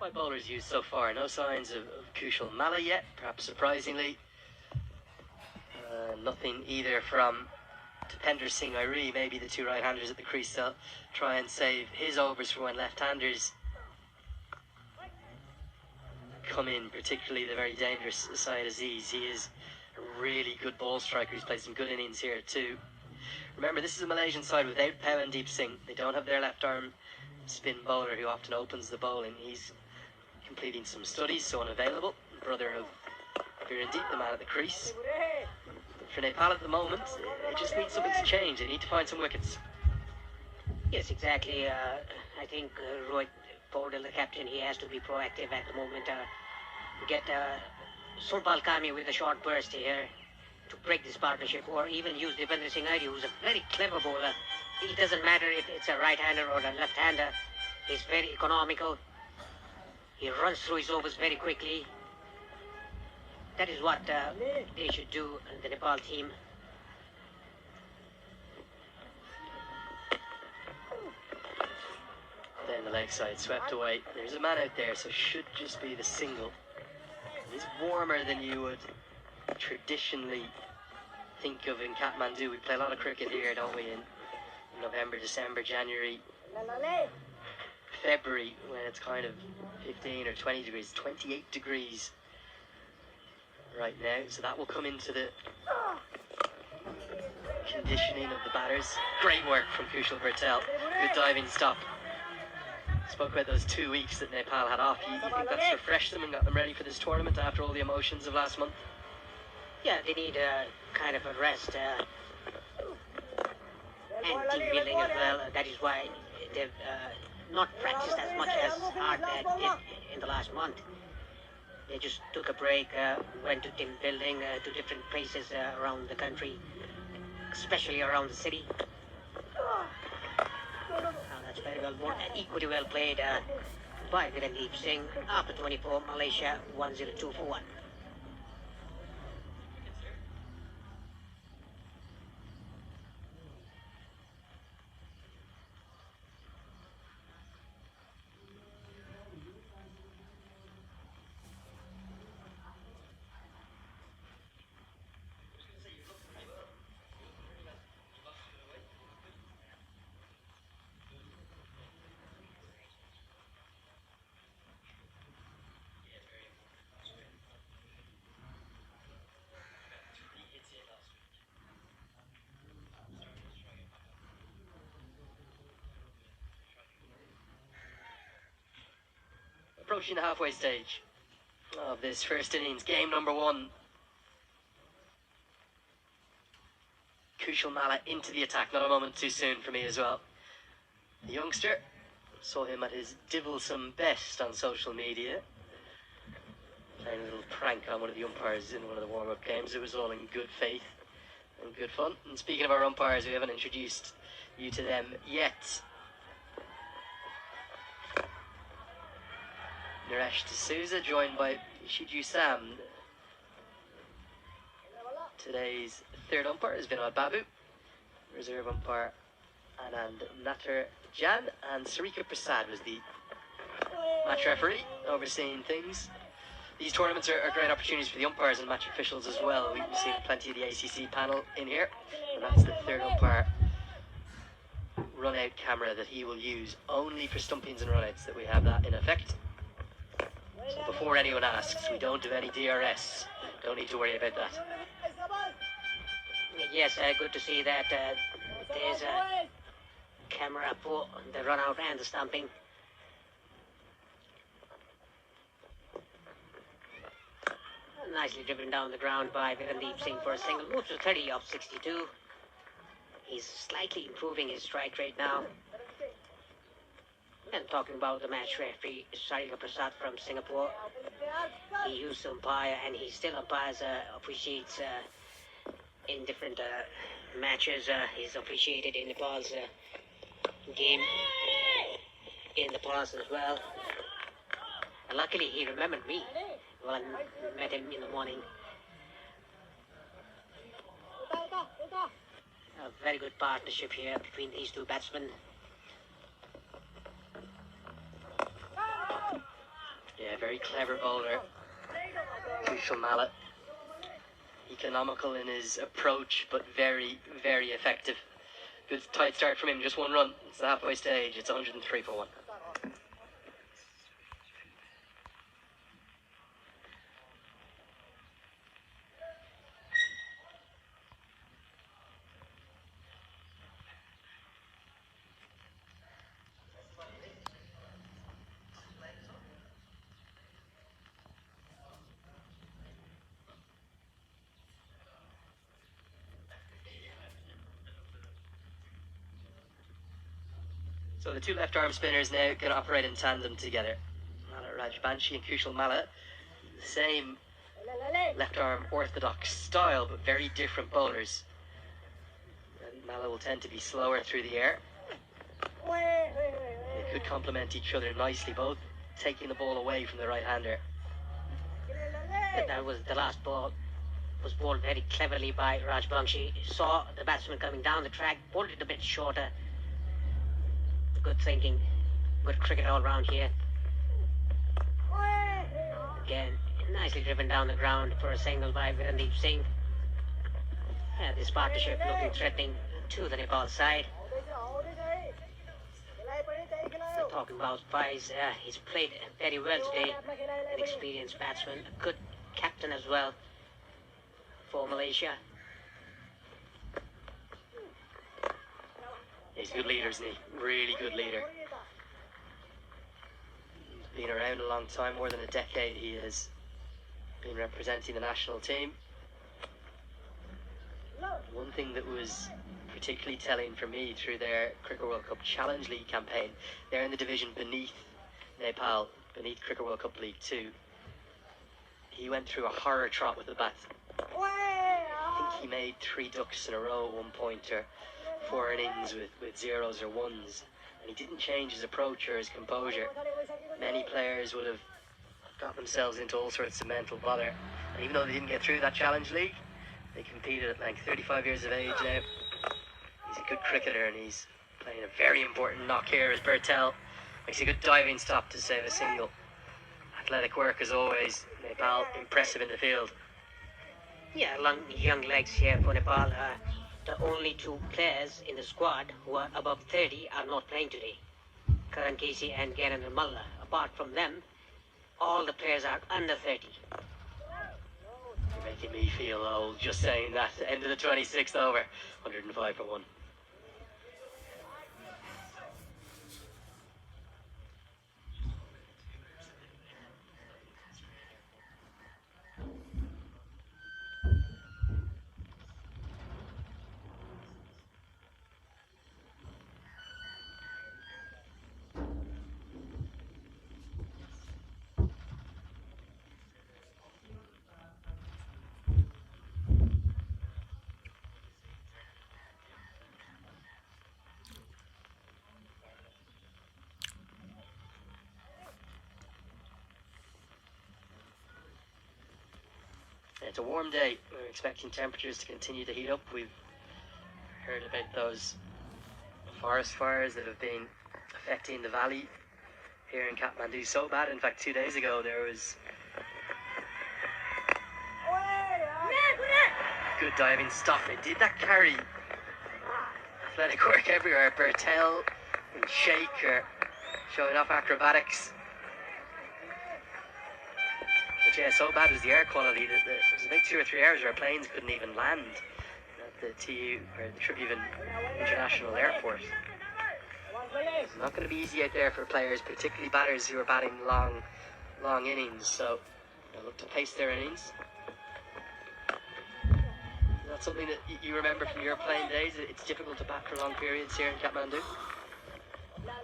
5 bowlers used so far. No signs of Kushal Mala yet, perhaps surprisingly. Nothing either from Tapender Singh Airi, maybe the two right-handers at the crease. They'll try and save his overs for when left-handers come in, particularly the very dangerous Syed Aziz. He is a really good ball striker. He's played some good innings here too. Remember, this is a Malaysian side without Pawandeep Singh. They don't have their left-arm spin bowler who often opens the bowling. He's completing some studies, so unavailable. Brother of Virendeep, the man at the crease. For Nepal at the moment, they just need something to change. They need to find some wickets. Yes, exactly. I think Rohit Paudel, the captain, he has to be proactive at the moment. Get Surpal Kami with a short burst here to break this partnership, or even use Devendra Singh Airi, who's a very clever bowler. It doesn't matter if it's a right-hander or a left-hander. He's very economical. He runs through his overs very quickly. That is what they should do, the Nepal team. Then the leg side swept away. There's a man out there, so should just be the single. It is warmer than you would traditionally think of in Kathmandu. We play a lot of cricket here, don't we, in November, December, January, February, when it's kind of 15 or 20 degrees, 28 degrees right now, so that will come into the conditioning of the batters. Great work from Kushal Patel. Good diving stop. Spoke about those 2 weeks that Nepal had off. You think that's refreshed them and got them ready for this tournament after all the emotions of last month? Yeah, they need a kind of a rest and team building as well. That is why they've not practiced as much as hard as they did in the last month. They just took a break, went to team building to different places around the country, especially around the city. That's very well, equally well played by Virendeep Singh. After 24, Malaysia 102 for 1. Approaching the halfway stage of this first innings, game number 1. Kushal Mala into the attack, not a moment too soon for me as well. The youngster, saw him at his divulsome best on social media, playing a little prank on one of the umpires in one of the warm-up games. It was all in good faith and good fun. And speaking of our umpires, we haven't introduced you to them yet. Naresh D'Souza, joined by Shiju Sam. Today's third umpire is Vinod Babu. Reserve umpire Anand Natar Jan, and Sarika Prasad was the match referee, overseeing things. These tournaments are great opportunities for the umpires and match officials as well. We've seen plenty of the ACC panel in here, and that's the third umpire run-out camera that he will use only for stumpings and run-outs, that we have that in effect. So before anyone asks, we don't do any DRS. Don't need to worry about that. Yes, good to see that there's a camera for the run-out and the stumping. Nicely driven down the ground by Virendeep Singh for a single. Moves to 30 off 62. He's slightly improving his strike rate now. And talking about the match referee, Sarika Prasad from Singapore. He used to umpire, and he still umpires, officiates in different matches. He's officiated in Nepal's game in the past as well. And luckily, he remembered me when I met him in the morning. A very good partnership here between these two batsmen. very clever bowler, Kushal Malla. Economical in his approach, but very, very effective. Good tight start from him, just one run. It's the halfway stage, it's 103 for 1. So the two left-arm spinners now can operate in tandem together. Malla Rajbanshi and Kushal Malla, the same left-arm orthodox style, but very different bowlers. And Malla will tend to be slower through the air. They could complement each other nicely, both taking the ball away from the right-hander. That was the last ball. Was bowled very cleverly by Rajbanshi. Saw the batsman coming down the track, bowled it a bit shorter. Good thinking, good cricket all round here. Again, nicely driven down the ground for a single by Virendeep Singh. This partnership looking threatening to the Nepal side. Talking about Faiz, he's played very well today. An experienced batsman, a good captain as well for Malaysia. He's a good leader, isn't he? Really good leader. He's been around a long time, more than a decade he has been representing the national team. One thing that was particularly telling for me through their Cricket World Cup Challenge League campaign, they're in the division beneath Nepal, beneath Cricket World Cup League 2. He went through a horror trot with the bat. I think he made 3 ducks in a row at one point, or 4 innings with zeros or ones, and he didn't change his approach or his composure. Many players would have got themselves into all sorts of mental bother, and even though they didn't get through that Challenge League, they competed at like 35 years of age now. He's a good cricketer, and he's playing a very important knock here as Bertel makes a good diving stop to save a single. Athletic work as always. Nepal impressive in the field. Yeah, young legs here for Nepal. The only 2 players in the squad who are above 30 are not playing today. Karan Casey and Gyanendra Malla. Apart from them, all the players are under 30. You're making me feel old just saying that. End of the 26th over. 105 for 1. It's a warm day. We're expecting temperatures to continue to heat up. We've heard about those forest fires that have been affecting the valley here in Kathmandu so bad. In fact, 2 days ago there was good diving stop. They did that carry. Athletic work everywhere. Bertel and Sheikh are showing off acrobatics. But yeah, so bad was the air quality that there was about 2 or 3 hours where planes couldn't even land at the TU, or the Tribhuvan International Airport. It's not going to be easy out there for players, particularly batters who are batting long innings, so they'll look to pace their innings. That's something that you remember from your playing days. It's difficult to bat for long periods here in Kathmandu.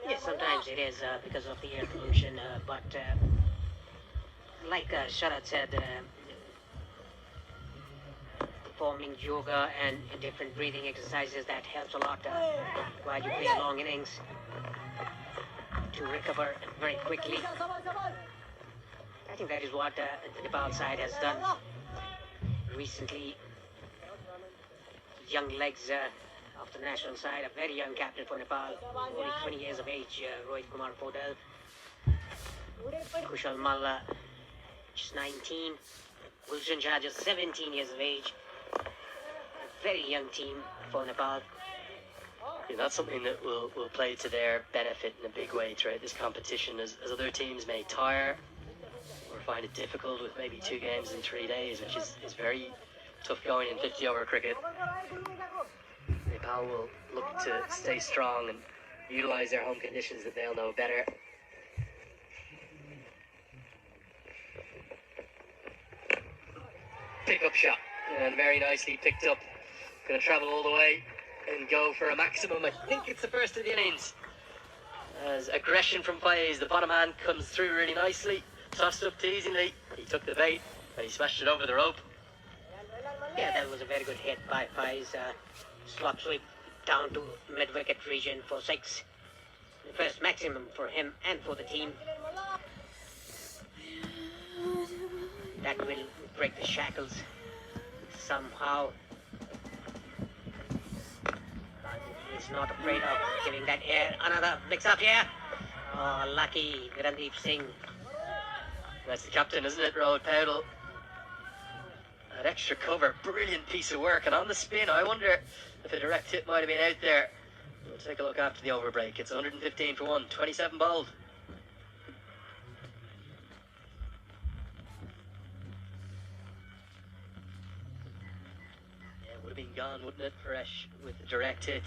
Yes, sometimes it is because of the air pollution, but like Sharad said, performing yoga and different breathing exercises, that helps a lot while you play long innings to recover very quickly. I think that is what the Nepal side has done recently. Young legs of the national side, a very young captain for Nepal, only 20 years of age, Rohit Kumar Podal, Kushal Malla, just 19. Gulshan Shah just 17 years of age. A very young team for Nepal. Yeah, that's something that will play to their benefit in a big way throughout this competition, as other teams may tire or find it difficult with maybe 2 games in 3 days, which is very tough going in 50-over cricket. Nepal will look to stay strong and utilise their home conditions that they'll know better. Pick-up shot, and very nicely picked up. Going to travel all the way and go for a maximum. I think it's the first of the innings. As aggression from Faiz, the bottom hand comes through really nicely. Tossed up teasingly. He took the bait and he smashed it over the rope. Yeah, that was a very good hit by Faiz. Slop sweep down to mid-wicket region for 6. The first maximum for him and for the team. That will break the shackles somehow. He's not afraid of giving that air. Another mix-up here. Oh, lucky Randeep Singh. That's the captain, isn't it, Rohit Powell? That extra cover, brilliant piece of work. And on the spin, I wonder if a direct hit might have been out there. We'll take a look after the overbreak. It's 115 for 1, 27 bowled. Yeah, it would have been gone, wouldn't it, Paresh, with the direct hit.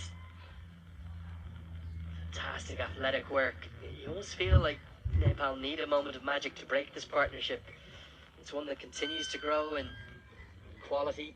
Fantastic athletic work. You almost feel like Nepal need a moment of magic to break this partnership. It's one that continues to grow in quality